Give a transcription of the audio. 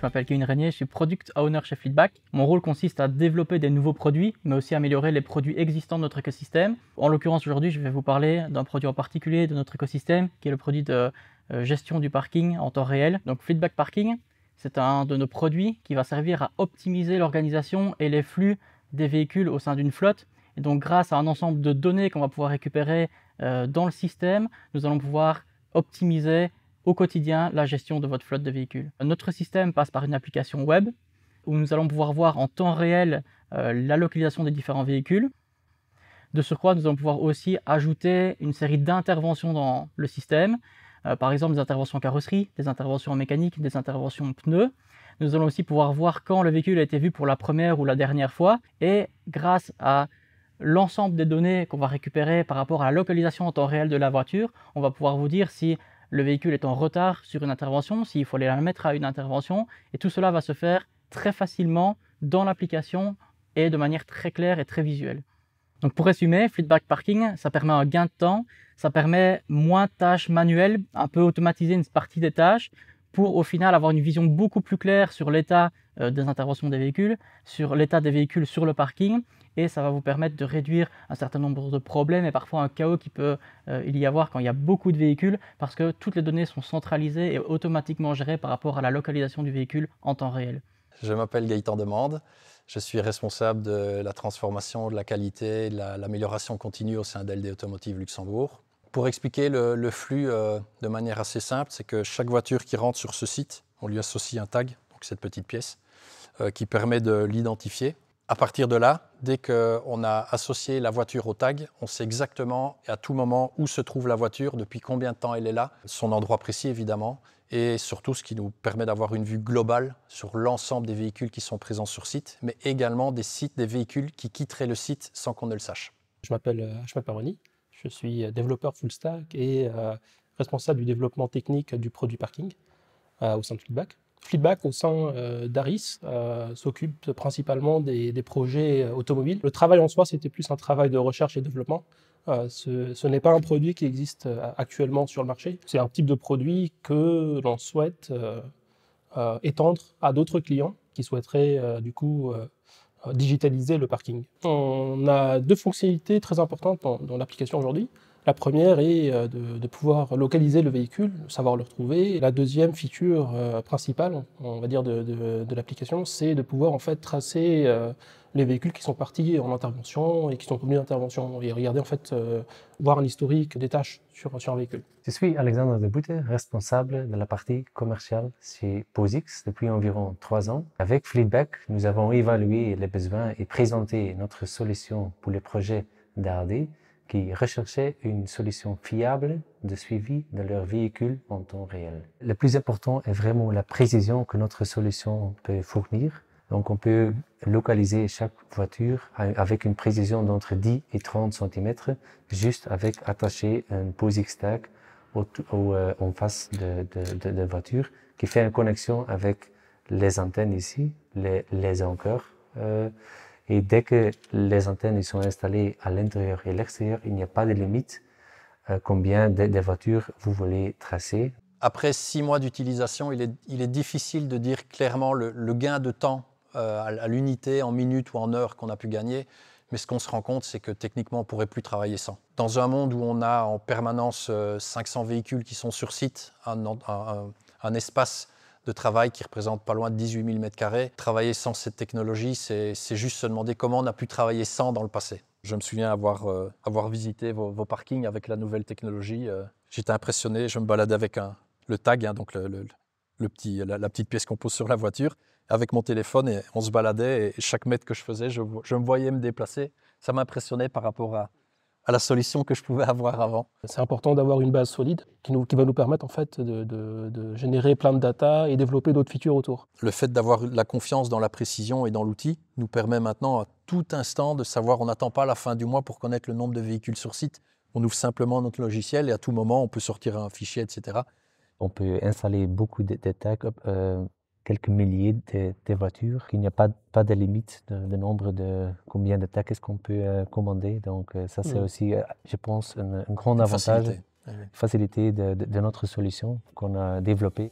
m'appelle Kevin Régnier, je suis Product Owner chez Fleetback. Mon rôle consiste à développer des nouveaux produits, mais aussi à améliorer les produits existants de notre écosystème. En l'occurrence, aujourd'hui, je vais vous parler d'un produit en particulier de notre écosystème, qui est le produit de gestion du parking en temps réel. Donc Fleetback Parking, c'est un de nos produits qui va servir à optimiser l'organisation et les flux des véhicules au sein d'une flotte. Et donc grâce à un ensemble de données qu'on va pouvoir récupérer dans le système, nous allons pouvoir optimiser au quotidien la gestion de votre flotte de véhicules. Notre système passe par une application web où nous allons pouvoir voir en temps réel la localisation des différents véhicules. De surcroît, nous allons pouvoir aussi ajouter une série d'interventions dans le système, par exemple des interventions en carrosserie, des interventions en mécanique, des interventions en pneus. Nous allons aussi pouvoir voir quand le véhicule a été vu pour la première ou la dernière fois, et grâce à l'ensemble des données qu'on va récupérer par rapport à la localisation en temps réel de la voiture, on va pouvoir vous dire si le véhicule est en retard sur une intervention, s'il faut aller la mettre à une intervention, et tout cela va se faire très facilement dans l'application et de manière très claire et très visuelle. Donc pour résumer, Fleetback Parking, ça permet un gain de temps, ça permet moins de tâches manuelles, un peu automatiser une partie des tâches, pour au final avoir une vision beaucoup plus claire sur l'état des interventions des véhicules, sur l'état des véhicules sur le parking, et ça va vous permettre de réduire un certain nombre de problèmes et parfois un chaos qui peut y avoir quand il y a beaucoup de véhicules, parce que toutes les données sont centralisées et automatiquement gérées par rapport à la localisation du véhicule en temps réel. Je m'appelle Gaëtan Demande, je suis responsable de la transformation, de la qualité, de l'amélioration continue au sein d'LD Automotive Luxembourg. Pour expliquer le flux de manière assez simple, c'est que chaque voiture qui rentre sur ce site, on lui associe un tag, donc cette petite pièce, qui permet de l'identifier. À partir de là, dès qu'on a associé la voiture au tag, on sait exactement et à tout moment où se trouve la voiture, depuis combien de temps elle est là, son endroit précis évidemment, et surtout ce qui nous permet d'avoir une vue globale sur l'ensemble des véhicules qui sont présents sur site, mais également des véhicules qui quitteraient le site sans qu'on ne le sache. Je m'appelle Ronnie, je suis développeur full stack et responsable du développement technique du produit parking au sein de Fleetback. Fleetback, au sein d'Aris, s'occupe principalement des projets automobiles. Le travail en soi, c'était plus un travail de recherche et développement. Ce n'est pas un produit qui existe actuellement sur le marché. C'est un type de produit que l'on souhaite étendre à d'autres clients qui souhaiteraient du coup digitaliser le parking. On a deux fonctionnalités très importantes dans l'application aujourd'hui. La première est de pouvoir localiser le véhicule, savoir le retrouver. La deuxième feature principale, on va dire, de l'application, c'est de pouvoir en fait tracer les véhicules qui sont partis en intervention et qui sont revenus d'intervention. Et regarder en fait, voir un historique des tâches sur un véhicule. Je suis Alexandre Deboutte, responsable de la partie commerciale chez POSIX depuis environ 3 ans. Avec Fleetback, nous avons évalué les besoins et présenté notre solution pour les projets d'ARD qui recherchaient une solution fiable de suivi de leur véhicule en temps réel. Le plus important est vraiment la précision que notre solution peut fournir. Donc on peut localiser chaque voiture avec une précision d'entre 10 et 30 cm, juste avec attacher un POSIX tag en face de la voiture qui fait une connexion avec les antennes ici, les anchors. Et dès que les antennes sont installées à l'intérieur et l'extérieur, il n'y a pas de limite combien de voitures vous voulez tracer. Après 6 mois d'utilisation, il est difficile de dire clairement le gain de temps à l'unité, en minutes ou en heures qu'on a pu gagner. Mais ce qu'on se rend compte, c'est que techniquement, on ne pourrait plus travailler sans. Dans un monde où on a en permanence 500 véhicules qui sont sur site, un espace de travail qui représente pas loin de 18 000 m². Travailler sans cette technologie, c'est juste se demander comment on a pu travailler sans dans le passé. Je me souviens avoir visité vos parkings avec la nouvelle technologie. J'étais impressionné, je me baladais avec le tag, hein, donc la petite pièce qu'on pose sur la voiture, avec mon téléphone, et on se baladait, et chaque mètre que je faisais, je me voyais me déplacer. Ça m'impressionnait par rapport à la solution que je pouvais avoir avant. C'est important d'avoir une base solide qui va nous permettre en fait de générer plein de data et développer d'autres features autour. Le fait d'avoir la confiance dans la précision et dans l'outil nous permet maintenant à tout instant de savoir, on n'attend pas la fin du mois pour connaître le nombre de véhicules sur site. On ouvre simplement notre logiciel et à tout moment on peut sortir un fichier, etc. On peut installer beaucoup de tags, quelques milliers de voitures. Il n'y a pas de limite de nombre de combien de tags est-ce qu'on peut commander. Donc ça c'est aussi, je pense, un grand avantage, facilité de notre solution qu'on a développée.